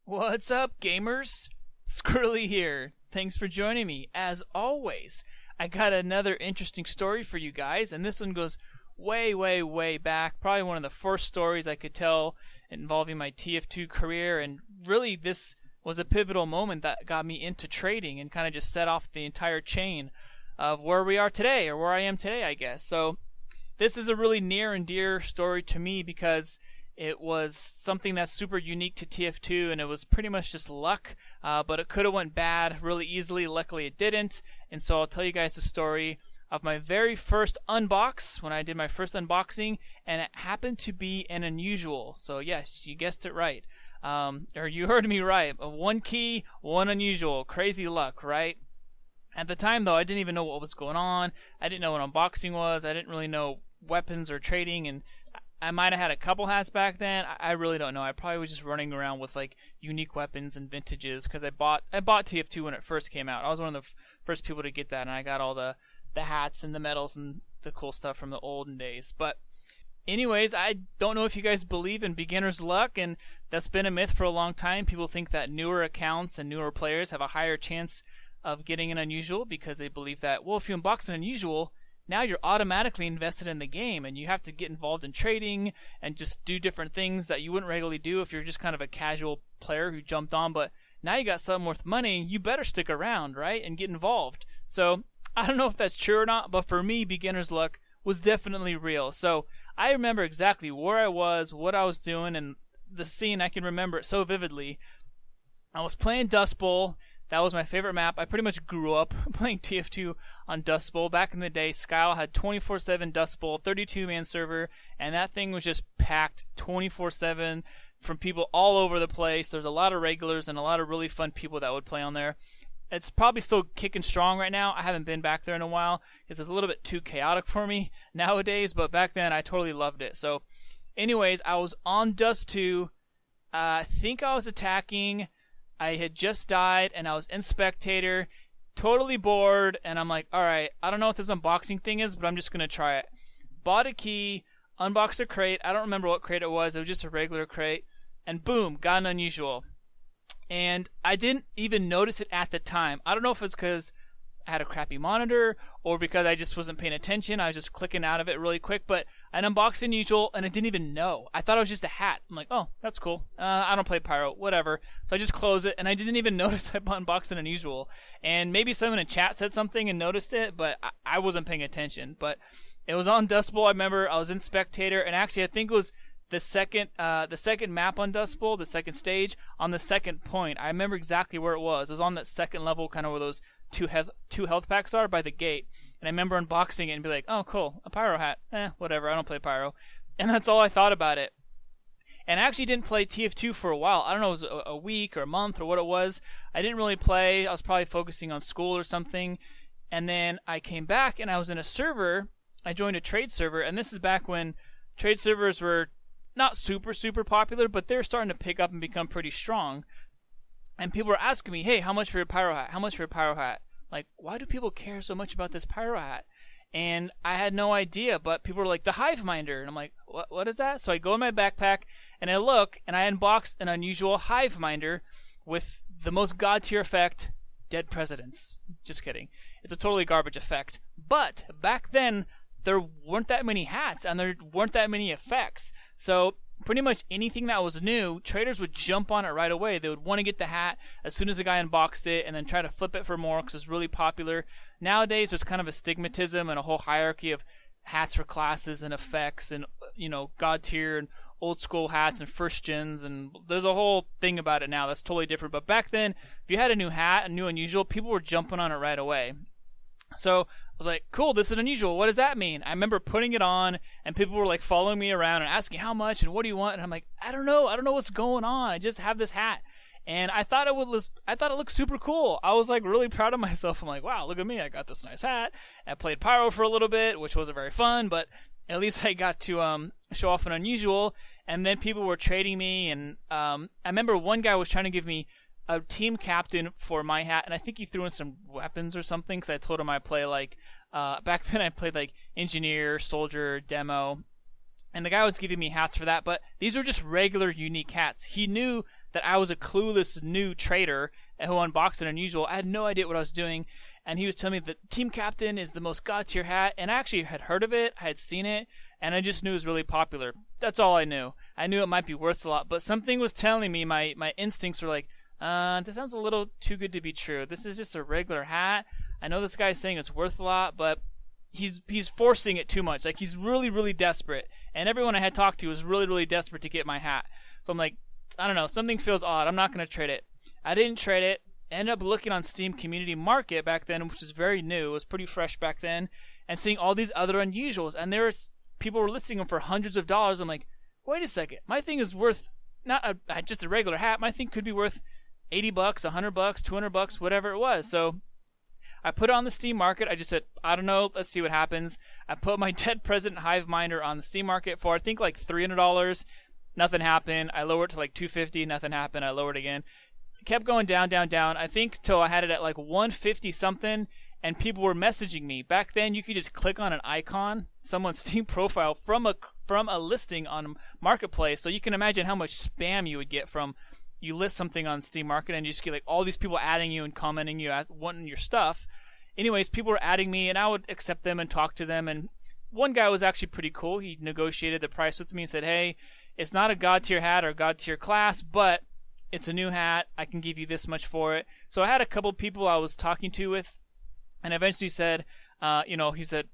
What's up, gamers? Squirrely here. Thanks for joining me. As always, I got another interesting story for you guys, and this one goes way back. Probably one of the first stories I could tell involving my TF2 career, and really this was a pivotal moment that got me into trading and kind of just set off the entire chain of where we are today, or where I am today, I guess. So this is a really near and dear story to me because it was something that's super unique to TF2, and it was pretty much just luck, but it could have went bad really easily. Luckily it didn't, and so I'll tell you guys the story of my very first unbox, when I did my first unboxing, and it happened to be an unusual. So yes, you guessed it right, or you heard me right. One key, one unusual. Crazy luck, right? At the time though, I didn't even know what was going on. I didn't know what unboxing was. I didn't really know weapons or trading, and I might have had a couple hats back then. I really don't know. I probably was just running around with like unique weapons and vintages because I bought TF2 when it first came out. I was one of the first people to get that, and I got all the hats and the medals and the cool stuff from the olden days. But anyways, I don't know if you guys believe in beginner's luck, and that's been a myth for a long time. People think that newer accounts and newer players have a higher chance of getting an unusual because they believe that, well, if you unbox an unusual, now you're automatically invested in the game, and you have to get involved in trading and just do different things that you wouldn't regularly do if you're just kind of a casual player who jumped on. But now you got something worth money, you better stick around, right, and get involved. So I don't know if that's true or not, but for me, beginner's luck was definitely real. So I remember exactly where I was, what I was doing, and the scene. I can remember it so vividly. I was playing Dust Bowl. That was my favorite map. I pretty much grew up playing TF2 on Dust Bowl. Back in the day, Skyle had 24/7 Dust Bowl, 32-man server, and that thing was just packed 24/7 from people all over the place. There's a lot of regulars and a lot of really fun people that would play on there. It's probably still kicking strong right now. I haven't been back there in a while because it's a little bit too chaotic for me nowadays, but back then I totally loved it. So anyways, I was on Dust 2. I think I was attacking. I had just died, and I was in spectator, totally bored, and I'm like, alright, I don't know what this unboxing thing is, but I'm just going to try it. Bought a key, unboxed a crate. I don't remember what crate it was just a regular crate, and boom, got an unusual. And I didn't even notice it at the time. I don't know if it's because I had a crappy monitor, or because I just wasn't paying attention. I was just clicking out of it really quick, but I unboxed an unusual, and I didn't even know. I thought it was just a hat. I'm like, oh, that's cool. I don't play Pyro, whatever. So I just closed it, and I didn't even notice I unboxed an unusual. And maybe someone in chat said something and noticed it, but I wasn't paying attention. But it was on Dust Bowl. I remember I was in spectator, and actually I think it was the second map on Dust Bowl, the second stage, on the second point. I remember exactly where it was. It was on that second level, kind of where those two health packs are by the gate. And I remember unboxing it and be like, oh, cool, a Pyro Hat. Whatever, I don't play Pyro. And that's all I thought about it. And I actually didn't play TF2 for a while. I don't know, it was a week or a month or what it was. I didn't really play. I was probably focusing on school or something. And then I came back, and I was in a server. I joined a trade server, and this is back when trade servers were not super popular, but they're starting to pick up and become pretty strong. And people were asking me, hey, how much for your Pyro Hat? How much for your Pyro Hat? Like, why do people care so much about this Pyro Hat? And I had no idea, but people were like, the Hive Minder. And I'm like, what is that? So I go in my backpack, and I look, and I unboxed an unusual Hive Minder with the most god tier effect, dead presidents. Just kidding. It's a totally garbage effect. But back then, there weren't that many hats, and there weren't that many effects. So pretty much anything that was new, traders would jump on it right away. They would want to get the hat as soon as the guy unboxed it, and then try to flip it for more because it's really popular. Nowadays, there's kind of a stigmatism and a whole hierarchy of hats for classes and effects, and god tier and old school hats and first gens, and there's a whole thing about it now that's totally different. But back then, if you had a new hat, a new unusual, people were jumping on it right away. So I was like, cool, this is unusual. What does that mean? I remember putting it on, and people were like following me around and asking how much and what do you want? And I'm like, I don't know what's going on. I just have this hat, and I thought it looked super cool. I was like really proud of myself. I'm like, wow, look at me, I got this nice hat. I played Pyro for a little bit, which wasn't very fun, but at least I got to show off an unusual. And then people were trading me, and I remember one guy was trying to give me a team captain for my hat, and I think he threw in some weapons or something, because I told him I play like back then I played like engineer, soldier, demo, And the guy was giving me hats for that, but these were just regular unique hats. He knew that I was a clueless new trader who unboxed an unusual. I had no idea what I was doing, and he was telling me that Team Captain is the most god tier hat, and I actually had heard of it, I had seen it, and I just knew it was really popular. That's all I knew. I knew it might be worth a lot, but something was telling me, my instincts were like, this sounds a little too good to be true. This is just a regular hat. I know this guy's saying it's worth a lot, but he's forcing it too much. Like, he's really, really desperate. And everyone I had talked to was really, really desperate to get my hat. So I'm like, I don't know, something feels odd. I'm not going to trade it. I didn't trade it. Ended up looking on Steam Community Market back then, which was very new. It was pretty fresh back then. And seeing all these other unusuals. And people were listing them for hundreds of dollars. I'm like, wait a second. My thing is worth not just a regular hat. My thing could be worth $80, $100, $200, whatever it was. So I put it on the Steam Market. I just said, I don't know, let's see what happens. I put my Dead President Hive Minder on the Steam Market for, I think, like $300. Nothing happened. I lowered it to like $250. Nothing happened. I lowered it again. It kept going down, down, down. I think till I had it at like $150 something, and people were messaging me. Back then, you could just click on an icon, someone's Steam profile from a listing on Marketplace. So you can imagine how much spam you would get from you list something on Steam Market, and you just get like all these people adding you and commenting you, wanting your stuff. Anyways, people were adding me, and I would accept them and talk to them. And one guy was actually pretty cool. He negotiated the price with me and said, hey, it's not a god tier hat or god tier class, but it's a new hat. I can give you this much for it. So I had a couple people I was talking to with, and eventually said, he said,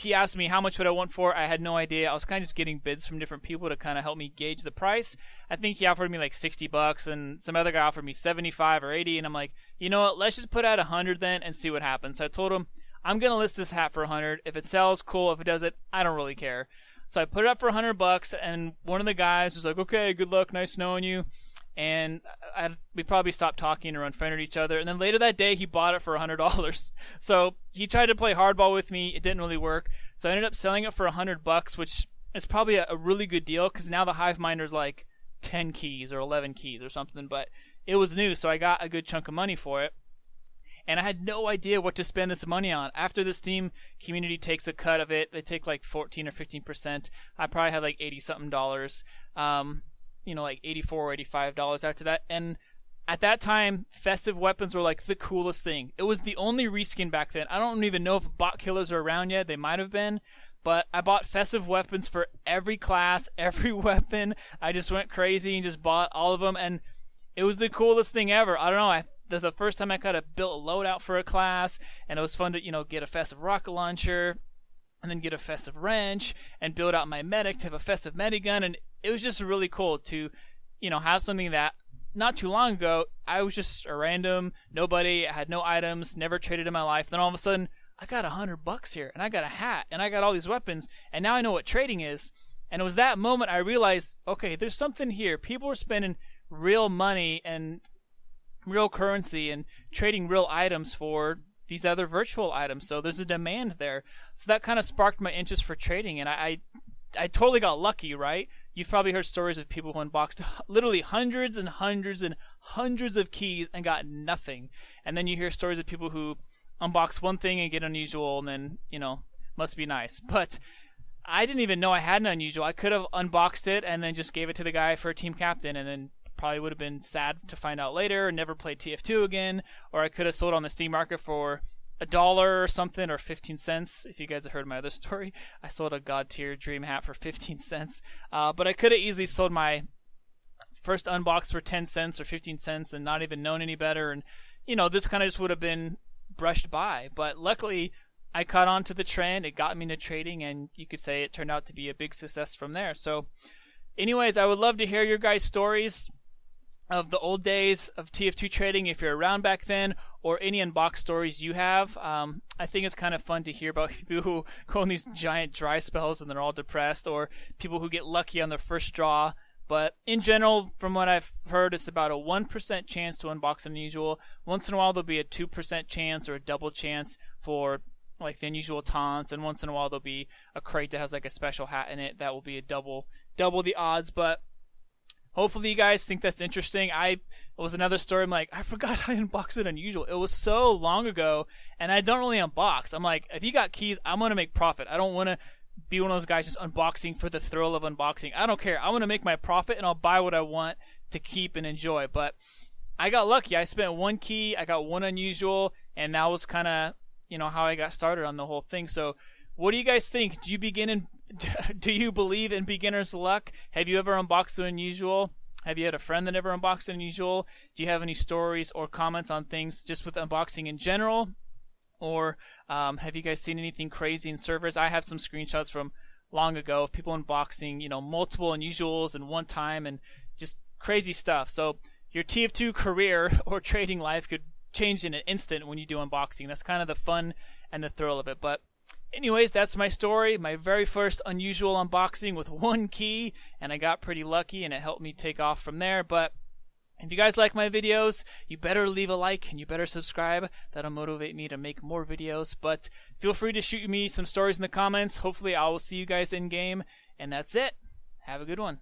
he asked me how much would I want for it. I had no idea. I was kind of just getting bids from different people to kind of help me gauge the price. I think he offered me like $60, and some other guy offered me 75 or 80, and I'm like, you know what? Let's just put out 100 then and see what happens. So I told him, I'm gonna list this hat for 100. If it sells, cool. If it doesn't, I don't really care. So I put it up for $100, and one of the guys was like, okay, good luck, nice knowing you. And we probably stopped talking or unfriended each other. And then later that day, he bought it for $100. So he tried to play hardball with me. It didn't really work. So I ended up selling it for $100, which is probably a really good deal, because now the Hive Minder is like 10 keys or 11 keys or something. But it was new, so I got a good chunk of money for it. And I had no idea what to spend this money on. After the Steam community takes a cut of it, they take like 14 or 15%. I probably had like $80-something. Like $84 or $85 after that. And at that time, Festive Weapons were like the coolest thing. It was the only reskin back then. I don't even know if bot killers are around yet. They might have been. But I bought Festive Weapons for every class, every weapon. I just went crazy and just bought all of them. And it was the coolest thing ever. I don't know. The first time I kind of built a loadout for a class. And it was fun to, get a Festive rocket launcher. And then get a Festive wrench. And build out my medic to have a Festive medigun. And it was just really cool to, have something that not too long ago, I was just a random nobody. I had no items, never traded in my life. Then all of a sudden, I got $100 here, and I got a hat, and I got all these weapons, and now I know what trading is. And it was that moment I realized, okay, there's something here. People are spending real money and real currency and trading real items for these other virtual items. So there's a demand there. So that kind of sparked my interest for trading, and I totally got lucky, right? You've probably heard stories of people who unboxed literally hundreds and hundreds and hundreds of keys and got nothing. And then you hear stories of people who unbox one thing and get unusual, and then, must be nice. But I didn't even know I had an unusual. I could have unboxed it and then just gave it to the guy for a team captain, and then probably would have been sad to find out later and never played TF2 again. Or I could have sold on the Steam market for $1 or something, or 15 cents. If you guys have heard my other story, I sold a god tier dream hat for 15 cents. But I could have easily sold my first unbox for 10 cents or 15 cents and not even known any better. And, this kind of just would have been brushed by. But luckily, I caught on to the trend. It got me into trading, and you could say it turned out to be a big success from there. So anyways, I would love to hear your guys' stories of the old days of TF2 trading, if you're around back then, or any unbox stories you have. I think it's kind of fun to hear about people who go on these giant dry spells and they're all depressed, or people who get lucky on their first draw. But in general, from what I've heard, it's about a 1% chance to unbox an unusual. Once in a while, there'll be a 2% chance or a double chance for like the unusual taunts, and once in a while there'll be a crate that has like a special hat in it that will be a double the odds. But hopefully you guys think that's interesting. It was another story. I'm like, I forgot I unboxed it unusual. It was so long ago, and I don't really unbox. I'm like, if you got keys, I'm going to make profit. I don't want to be one of those guys just unboxing for the thrill of unboxing. I don't care. I want to make my profit, and I'll buy what I want to keep and enjoy. But I got lucky. I spent one key. I got one unusual, and that was kind of, how I got started on the whole thing. So what do you guys think? Do you believe in beginner's luck? Have you ever unboxed an unusual? Have you had a friend that ever unboxed an unusual? Do you have any stories or comments on things just with unboxing in general? Or have you guys seen anything crazy in servers? I have some screenshots from long ago of people unboxing, multiple unusuals in one time and just crazy stuff. So your TF2 career or trading life could change in an instant when you do unboxing. That's kind of the fun and the thrill of it. But anyways, that's my story. My very first unusual unboxing with one key, and I got pretty lucky, and it helped me take off from there. But if you guys like my videos, you better leave a like and you better subscribe. That'll motivate me to make more videos. But feel free to shoot me some stories in the comments. Hopefully I will see you guys in game. And that's it. Have a good one.